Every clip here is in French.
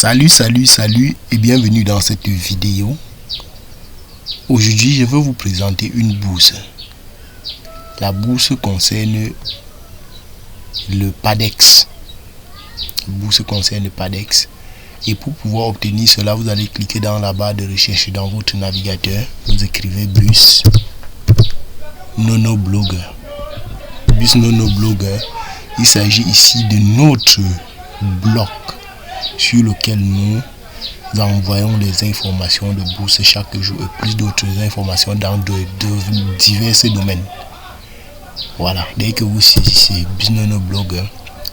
Salut et bienvenue dans cette vidéo. Aujourd'hui, je vais vous présenter une bourse. La bourse concerne le PADEX. Et pour pouvoir obtenir cela, vous allez cliquer dans la barre de recherche dans votre navigateur. Vous écrivez Bus Nono Blogger. Bus Nono Blogger. Il s'agit ici de notre blog sur lequel nous envoyons des informations de bourse chaque jour et plus d'autres informations dans de divers domaines. Voilà, dès que vous saisissez Bus Nono Blogger,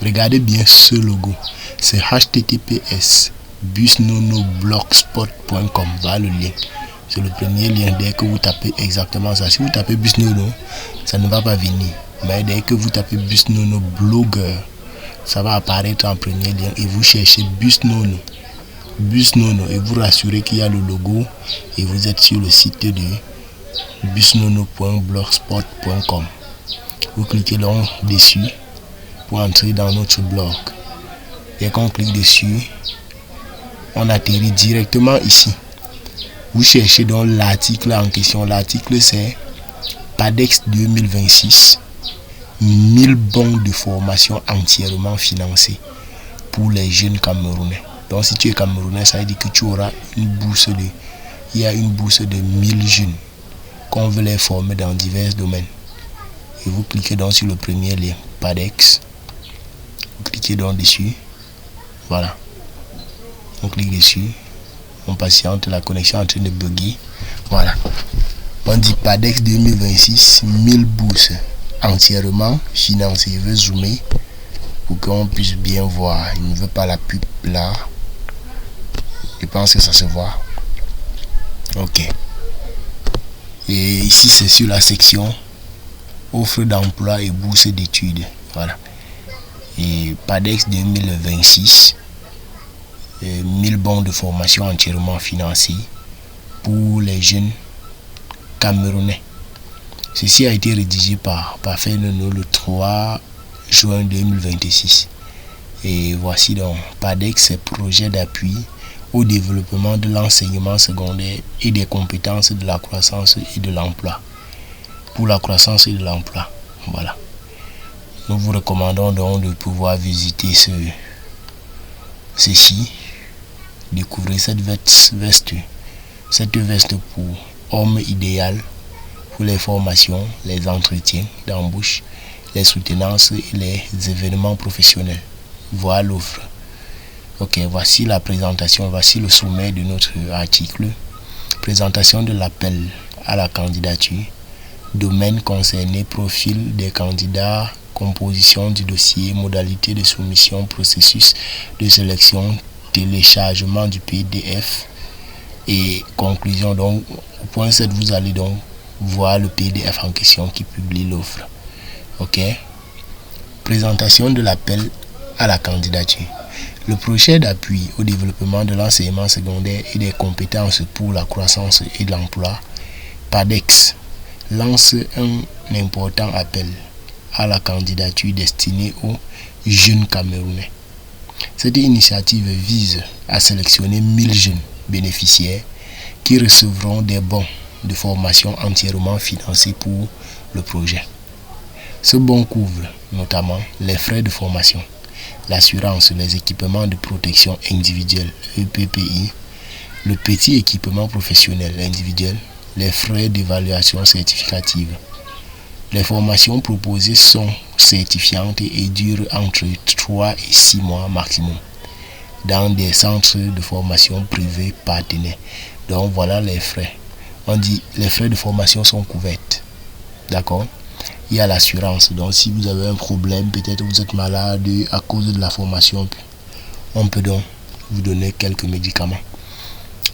regardez bien ce logo. C'est https busnonoblogspot.com. Voilà le lien. C'est le premier lien. Dès que vous tapez exactement ça, si vous tapez Bus Nono, ça ne va pas venir. Mais dès que vous tapez Bus Nono Blogger, ça va apparaître en premier lien et vous cherchez Bus Nono et vous rassurez qu'il y a le logo et vous êtes sur le site de busnono.blogspot.com. Vous cliquez donc dessus pour entrer dans notre blog. Dès qu'on clique dessus, on atterrit directement ici. Vous cherchez donc l'article en question. L'article c'est PADEX 2026. 1000 bons de formation entièrement financés pour les jeunes Camerounais. Donc si tu es Camerounais, ça veut dire que tu auras une bourse il y a une bourse de 1000 jeunes qu'on veut les former dans divers domaines. Et vous cliquez donc sur le premier lien, PADEX. Vous cliquez donc dessus. Voilà. On clique dessus. On patiente, la connexion est en train de bugger. Voilà. On dit PADEX 2026, 1000 bourses entièrement financé. Je vais zoomer pour qu'on puisse bien voir. Il ne veut pas la pub là. Je pense que ça se voit. Ok. Et ici c'est sur la section offre d'emploi et bourse d'études. Voilà. Et PADEX 2026, 1000 bons de formation entièrement financés pour les jeunes Camerounais. Ceci a été rédigé par Fernando le 3 juin 2026. Et voici donc PADEX, c'est projet d'appui au développement de l'enseignement secondaire et des compétences de la croissance et de l'emploi. Pour la croissance et de l'emploi. Voilà. Nous vous recommandons donc de pouvoir visiter ceci. Découvrez cette veste. Cette veste pour homme idéal. Pour les formations, les entretiens d'embauche, les soutenances et les événements professionnels. Voilà l'offre. Ok, voici la présentation, voici le sommet de notre article. Présentation de l'appel à la candidature. Domaine concerné, profil des candidats, composition du dossier, modalité de soumission, processus de sélection, téléchargement du PDF et conclusion. Donc, au point 7, vous allez donc voir le PDF en question qui publie l'offre. Ok. Présentation de l'appel à la candidature. Le projet d'appui au développement de l'enseignement secondaire et des compétences pour la croissance et l'emploi, PADEX, lance un important appel à la candidature destiné aux jeunes Camerounais. Cette initiative vise à sélectionner 1000 jeunes bénéficiaires qui recevront des bons de formation entièrement financés pour le projet. Ce bon couvre notamment les frais de formation, l'assurance, les équipements de protection individuelle EPPI, le petit équipement professionnel individuel, les frais d'évaluation certificative. Les formations proposées sont certifiantes et durent entre 3 et 6 mois maximum dans des centres de formation privés partenaires. Donc voilà les frais. On dit les frais de formation sont couverts. D'accord? Il y a l'assurance. Donc si vous avez un problème, peut-être vous êtes malade à cause de la formation, on peut donc vous donner quelques médicaments.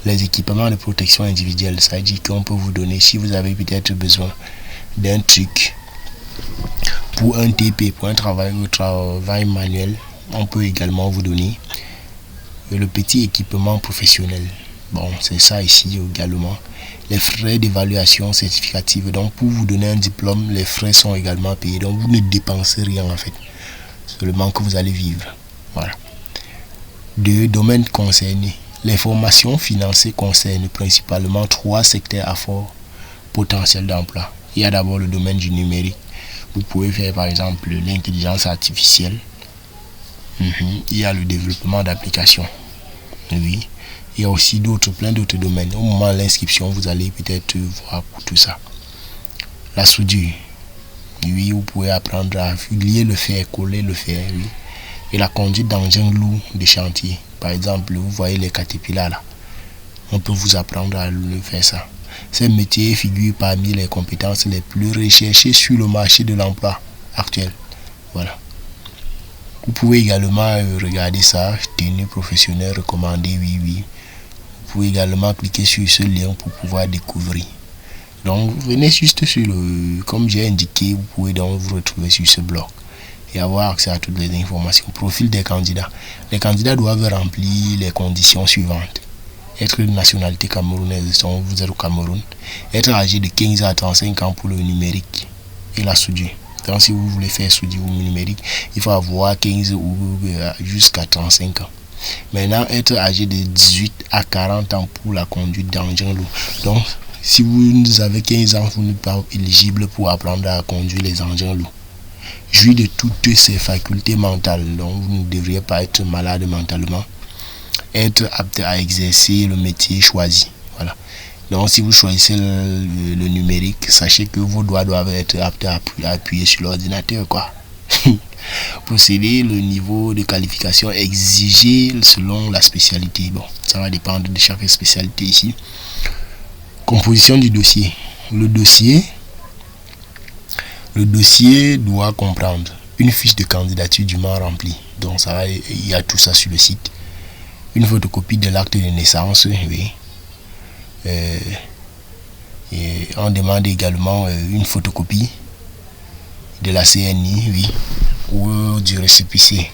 Les équipements de protection individuelle, ça veut dire qu'on peut vous donner, si vous avez peut-être besoin d'un truc pour un TP, pour un travail manuel, on peut également vous donner le petit équipement professionnel. Bon, c'est ça ici également. Les frais d'évaluation certificative. Donc, pour vous donner un diplôme, les frais sont également payés. Donc, vous ne dépensez rien en fait. Seulement que vous allez vivre. Voilà. 2. Domaines concernés. Les formations financées concernent principalement 3 secteurs à fort potentiel d'emploi. Il y a d'abord le domaine du numérique. Vous pouvez faire par exemple l'intelligence artificielle. Il y a le développement d'applications. Oui. Il y a aussi plein d'autres domaines. Au moment de l'inscription, vous allez peut-être voir pour tout ça. La soudure. Oui, vous pouvez apprendre à lier le fer, coller le fer. Oui. Et la conduite d'engins lourds de chantier. Par exemple, vous voyez les caterpillars là. On peut vous apprendre à le faire ça. Ces métiers figurent parmi les compétences les plus recherchées sur le marché de l'emploi actuel. Voilà. Vous pouvez également regarder ça, tenue professionnelle recommandée, oui. Vous pouvez également cliquer sur ce lien pour pouvoir découvrir. Donc, vous venez juste sur comme j'ai indiqué, vous pouvez donc vous retrouver sur ce blog et avoir accès à toutes les informations. Profil des candidats. Les candidats doivent remplir les conditions suivantes. Être de nationalité camerounaise, donc vous êtes au Cameroun. Être âgé de 15 à 35 ans pour le numérique et la soudure. Donc si vous voulez faire soudure ou numérique, il faut avoir 15 ou jusqu'à 35 ans. Maintenant, être âgé de 18 à 40 ans pour la conduite d'engins lourds. Donc, si vous avez 15 ans, vous n'êtes pas éligible pour apprendre à conduire les engins lourds. Jouir de toutes ces facultés mentales, donc vous ne devriez pas être malade mentalement. Être apte à exercer le métier choisi. Voilà. Donc si vous choisissez le numérique, sachez que vos doigts doivent être aptes à appuyer sur l'ordinateur, quoi. Posséder le niveau de qualification exigé selon la spécialité. Bon, ça va dépendre de chaque spécialité ici. Composition du dossier. Le dossier doit comprendre une fiche de candidature dûment remplie. Donc ça va, il y a tout ça sur le site. Une photocopie de l'acte de naissance, oui. Et on demande également une photocopie de la CNI, oui, ou du récépissé.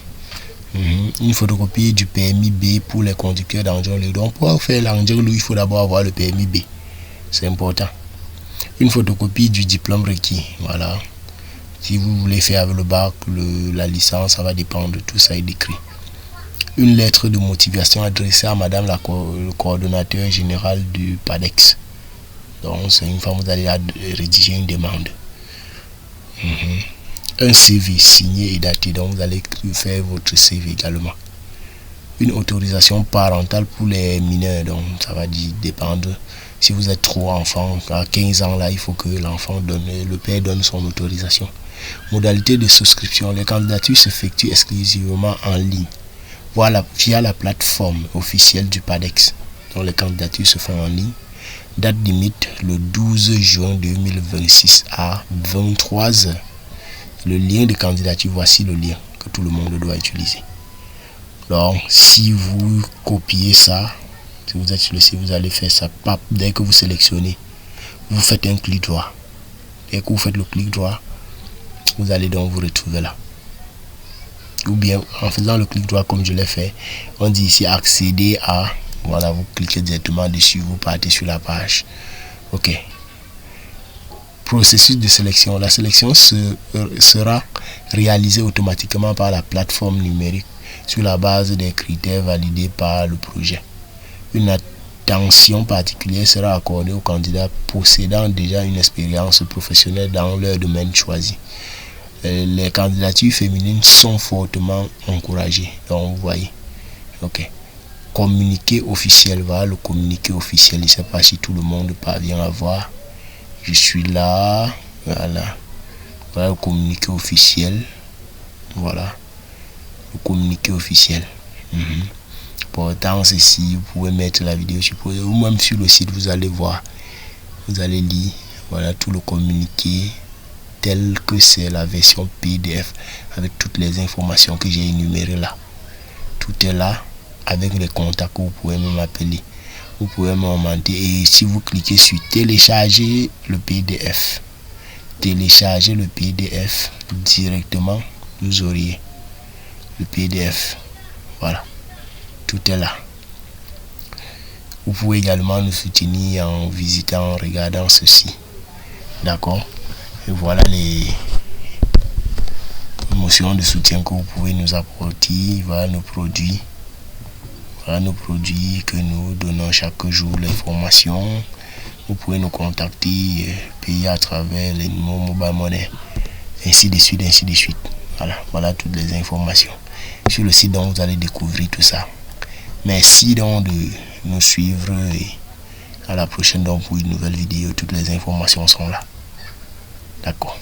Une photocopie du permis B pour les conducteurs d'engins lourds. Donc pour faire l'engin lourd, il faut d'abord avoir le permis B. C'est important. Une photocopie du diplôme requis. Voilà. Si vous voulez faire avec le bac, la licence, ça va dépendre. Tout ça est décrit. Une lettre de motivation adressée à madame le coordonnateur général du PADEX. Donc c'est une fois que vous allez rédiger une demande. Un CV signé et daté, donc vous allez faire votre CV également. Une autorisation parentale pour les mineurs, donc ça va dépendre. Si vous êtes trop enfant, à 15 ans là, il faut que le père donne son autorisation. Modalité de souscription, les candidatures s'effectuent exclusivement en ligne. Voilà, via la plateforme officielle du PADEX. Donc les candidatures se font en ligne. Date limite le 12 juin 2026 à 23h. Le lien de candidature, voici le lien que tout le monde doit utiliser. Donc si vous copiez ça, si vous êtes sur le site, vous allez faire ça. Dès que vous sélectionnez, vous faites un clic droit. Dès que vous faites le clic droit, vous allez donc vous retrouver là. Ou bien en faisant le clic droit comme je l'ai fait, on dit ici accéder à, voilà, vous cliquez directement dessus, vous partez sur la page. Ok. Processus de sélection. La sélection sera réalisée automatiquement par la plateforme numérique sur la base des critères validés par le projet. Une attention particulière sera accordée aux candidats possédant déjà une expérience professionnelle dans leur domaine choisi. Les candidatures féminines sont fortement encouragées. Donc vous voyez. Ok. Communiqué officiel. Voilà le communiqué officiel. Je ne sais pas si tout le monde parvient à voir. Je suis là. Voilà. Voilà le communiqué officiel. Voilà. Le communiqué officiel. Pourtant, ceci, vous pouvez mettre la vidéo supposée ou même sur le site, vous allez voir. Vous allez lire. Voilà tout le communiqué tel que c'est la version PDF avec toutes les informations que j'ai énumérées là. Tout est là avec les contacts que vous pouvez même appeler. Vous pouvez me remonter et si vous cliquez sur télécharger le PDF, directement, vous auriez le PDF. Voilà, tout est là. Vous pouvez également nous soutenir en visitant, en regardant ceci. D'accord? Et voilà les motions de soutien que vous pouvez nous apporter. Voilà nos produits. Voilà nos produits que nous donnons chaque jour, les formations. Vous pouvez nous contacter, payer à travers les mobile money, ainsi de suite, ainsi de suite. Voilà toutes les informations. Sur le site, donc, vous allez découvrir tout ça. Merci donc de nous suivre et à la prochaine donc pour une nouvelle vidéo. Toutes les informations sont là. D'accord.